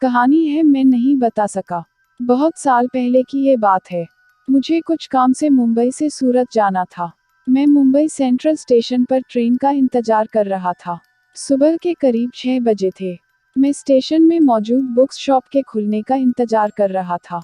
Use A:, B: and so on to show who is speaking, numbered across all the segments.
A: कहानी है, मैं नहीं बता सका। बहुत साल पहले की ये बात है। मुझे कुछ काम से मुंबई से सूरत जाना था। मैं मुंबई सेंट्रल स्टेशन पर ट्रेन का इंतजार कर रहा था। सुबह के करीब 6 बजे थे। मैं स्टेशन में मौजूद बुक्स शॉप के खुलने का इंतजार कर रहा था,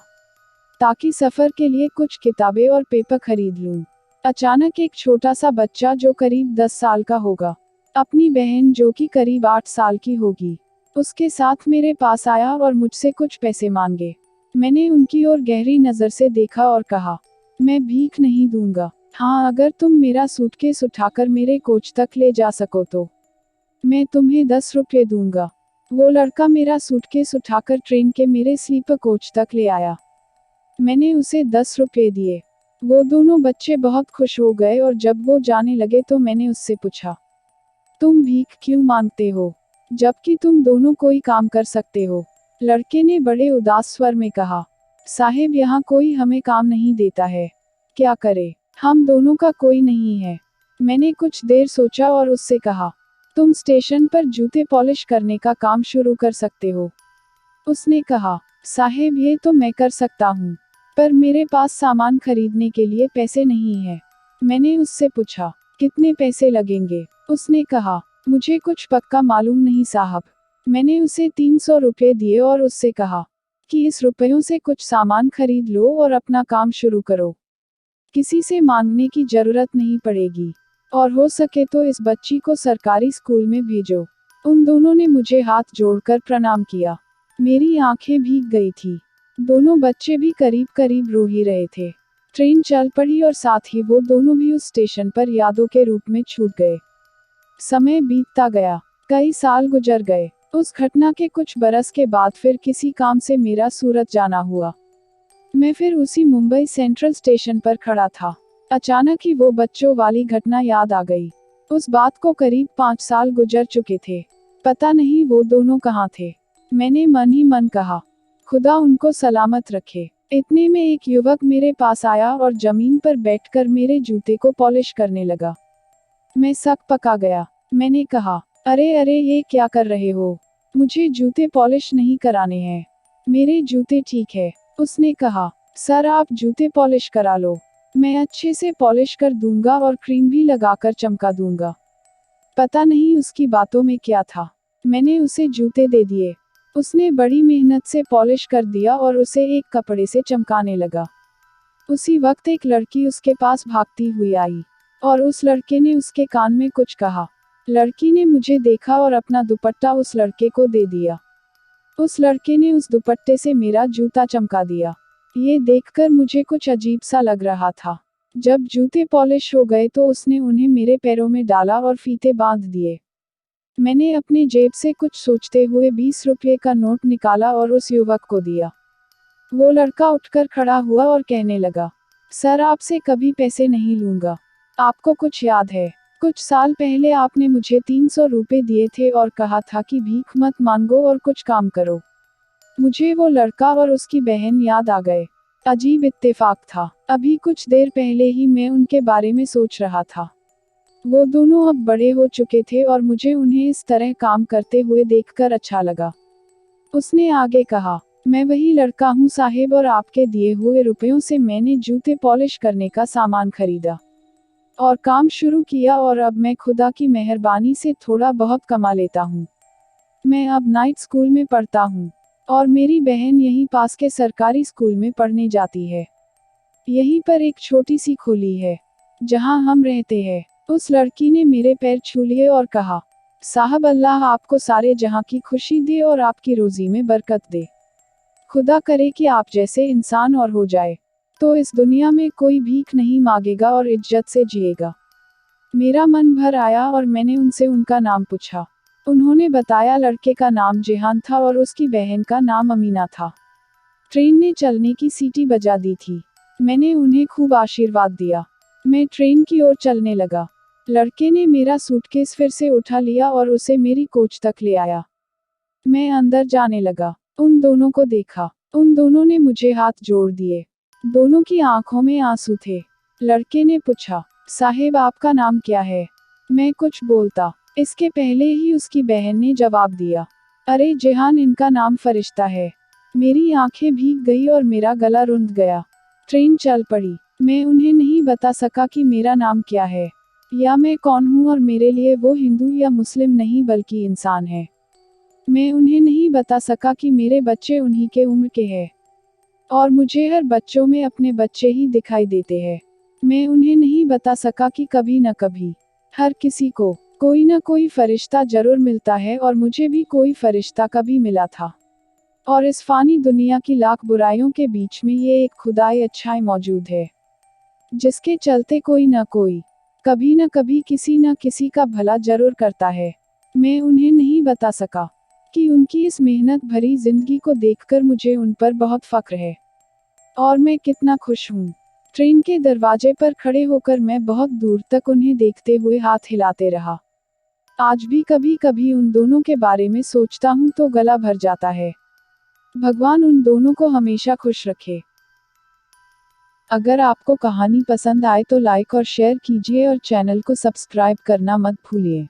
A: ताकि सफ़र के लिए कुछ किताबें और पेपर खरीद लूं। अचानक एक छोटा सा बच्चा जो करीब 10 साल का होगा, अपनी बहन जो कि करीब 8 साल की होगी, उसके साथ मेरे पास आया और मुझसे कुछ पैसे मांगे। मैंने उनकी ओर गहरी नज़र से देखा और कहा, मैं भीख नहीं दूंगा। हाँ, अगर तुम मेरा सूटकेस उठाकर मेरे कोच तक ले जा सको तो मैं तुम्हें 10 रुपये दूंगा। वो लड़का मेरा सूटकेस उठाकर ट्रेन के मेरे स्लीपर कोच तक ले आया। मैंने उसे 10 रुपये दिए। वो दोनों बच्चे बहुत खुश हो गए और जब वो जाने लगे तो मैंने उससे पूछा, तुम भीख क्यों मांगते हो, जबकि तुम दोनों कोई काम कर सकते हो? लड़के ने बड़े उदास स्वर में कहा, साहिब, यहाँ कोई हमें काम नहीं देता है। क्या करे, हम दोनों का कोई नहीं है। मैंने कुछ देर सोचा और उससे कहा, तुम स्टेशन पर जूते पॉलिश करने का काम शुरू कर सकते हो। उसने कहा, साहिब, ये तो मैं कर सकता हूँ, पर मेरे पास सामान खरीदने के लिए पैसे नहीं है। मैंने उससे पूछा, कितने पैसे लगेंगे? उसने कहा, मुझे कुछ पक्का मालूम नहीं साहब। मैंने उसे 300 रुपये दिए और उससे कहा कि इस रुपयों से कुछ सामान खरीद लो और अपना काम शुरू करो। किसी से मांगने की जरूरत नहीं पड़ेगी, और हो सके तो इस बच्ची को सरकारी स्कूल में भेजो। उन दोनों ने मुझे हाथ जोड़कर प्रणाम किया। मेरी आंखें भीग गई थी। दोनों बच्चे भी करीब करीब रो ही रहे थे। ट्रेन चल पड़ी और साथ ही वो दोनों भी उस स्टेशन पर यादों के रूप में छूट गए। समय बीतता गया, कई साल गुजर गए। उस घटना के कुछ बरस के बाद फिर किसी काम से मेरा सूरत जाना हुआ। मैं फिर उसी मुंबई सेंट्रल स्टेशन पर खड़ा था। अचानक ही वो बच्चों वाली घटना याद आ गई। उस बात को करीब 5 साल गुजर चुके थे। पता नहीं वो दोनों कहाँ थे। मैंने मन ही मन कहा, खुदा उनको सलामत रखे। इतने में एक युवक मेरे पास आया और जमीन पर बैठकर मेरे जूते को पॉलिश करने लगा। मैं सक पका गया। मैंने कहा, अरे अरे, ये क्या कर रहे हो? मुझे जूते पॉलिश नहीं कराने हैं। मेरे जूते ठीक है। उसने कहा, सर, आप जूते पॉलिश करा लो। मैं अच्छे से पॉलिश कर दूंगा और क्रीम भी लगाकर चमका दूंगा। पता नहीं उसकी बातों में क्या था। मैंने उसे जूते दे दिए। उसने बड़ी मेहनत से पॉलिश कर दिया और उसे एक कपड़े से चमकाने लगा। उसी वक्त एक लड़की उसके पास भागती हुई आई, और उस लड़के ने उसके कान में कुछ कहा। लड़की ने मुझे देखा और अपना दुपट्टा उस लड़के को दे दिया। उस लड़के ने उस दुपट्टे से मेरा जूता चमका दिया। ये देखकर मुझे कुछ अजीब सा लग रहा था। जब जूते पॉलिश हो गए तो उसने उन्हें मेरे पैरों में डाला और फीते बांध दिए। मैंने अपने जेब से कुछ सोचते हुए 20 रुपये का नोट निकाला और उस युवक को दिया। वो लड़का उठकर खड़ा हुआ और कहने लगा, सर, आपसे कभी पैसे नहीं लूंगा। आपको कुछ याद है? कुछ साल पहले आपने मुझे 300 रुपये दिए थे और कहा था कि भीख मत मांगो और कुछ काम करो। मुझे वो लड़का और उसकी बहन याद आ गए। अजीब इत्तेफाक था। अभी कुछ देर पहले ही मैं उनके बारे में सोच रहा था। वो दोनों अब बड़े हो चुके थे और मुझे उन्हें इस तरह काम करते हुए देखकर अच्छा लगा। उसने आगे कहा, मैं वही लड़का हूँ साहिब, और आपके दिए हुए रुपयों से मैंने जूते पॉलिश करने का सामान खरीदा और काम शुरू किया, और अब मैं खुदा की मेहरबानी से थोड़ा बहुत कमा लेता हूँ। मैं अब नाइट स्कूल में पढ़ता हूँ, और मेरी बहन यहीं पास के सरकारी स्कूल में पढ़ने जाती है। यहीं पर एक छोटी सी खोली है जहाँ हम रहते हैं। उस लड़की ने मेरे पैर छू लिए और कहा, साहब, अल्लाह आपको सारे जहाँ की खुशी दे और आपकी रोजी में बरकत दे। खुदा करे कि आप जैसे इंसान और हो जाए, तो इस दुनिया में कोई भीख नहीं मांगेगा और इज्जत से जिएगा। मेरा मन भर आया और मैंने उनसे उनका नाम पूछा। उन्होंने बताया लड़के का नाम जेहान था और उसकी बहन का नाम अमीना था। ट्रेन ने चलने की सीटी बजा दी थी। मैंने उन्हें खूब आशीर्वाद दिया। मैं ट्रेन की ओर चलने लगा। लड़के ने मेरा सूटकेस फिर से उठा लिया और उसे मेरी कोच तक ले आया। मैं अंदर जाने लगा। उन दोनों को देखा। उन दोनों ने मुझे हाथ जोड़ दिए। दोनों की आंखों में आंसू थे। लड़के ने पूछा, साहेब, आपका नाम क्या है? मैं कुछ बोलता, इसके पहले ही उसकी बहन ने जवाब दिया, अरे जेहान, इनका नाम फरिश्ता है। मेरी आंखें भीग गई और मेरा गला रुंध गया। ट्रेन चल पड़ी। मैं उन्हें नहीं बता सका कि मेरा नाम क्या है, या मैं कौन हूँ, और मेरे लिए वो हिंदू या मुस्लिम नहीं बल्कि इंसान है। मैं उन्हें नहीं बता सका कि मेरे बच्चे उन्हीं के उम्र के हैं, और मुझे हर बच्चों में अपने बच्चे ही दिखाई देते हैं। मैं उन्हें नहीं बता सका कि कभी न कभी हर किसी को कोई न कोई फरिश्ता जरूर मिलता है, और मुझे भी कोई फरिश्ता कभी मिला था। और इस फानी दुनिया की लाख बुराइयों के बीच में ये एक खुदाई अच्छाई मौजूद है, जिसके चलते कोई न कोई कभी न कभी किसी न किसी का भला जरूर करता है। मैं उन्हें नहीं बता सका कि उनकी इस मेहनत भरी जिंदगी को देखकर मुझे उन पर बहुत फक्र है, और मैं कितना खुश हूँ। ट्रेन के दरवाजे पर खड़े होकर मैं बहुत दूर तक उन्हें देखते हुए हाथ हिलाते रहा। आज भी कभी कभी उन दोनों के बारे में सोचता हूँ तो गला भर जाता है। भगवान उन दोनों को हमेशा खुश रखे। अगर आपको कहानी पसंद आए तो लाइक और शेयर कीजिए, और चैनल को सब्सक्राइब करना मत भूलिए।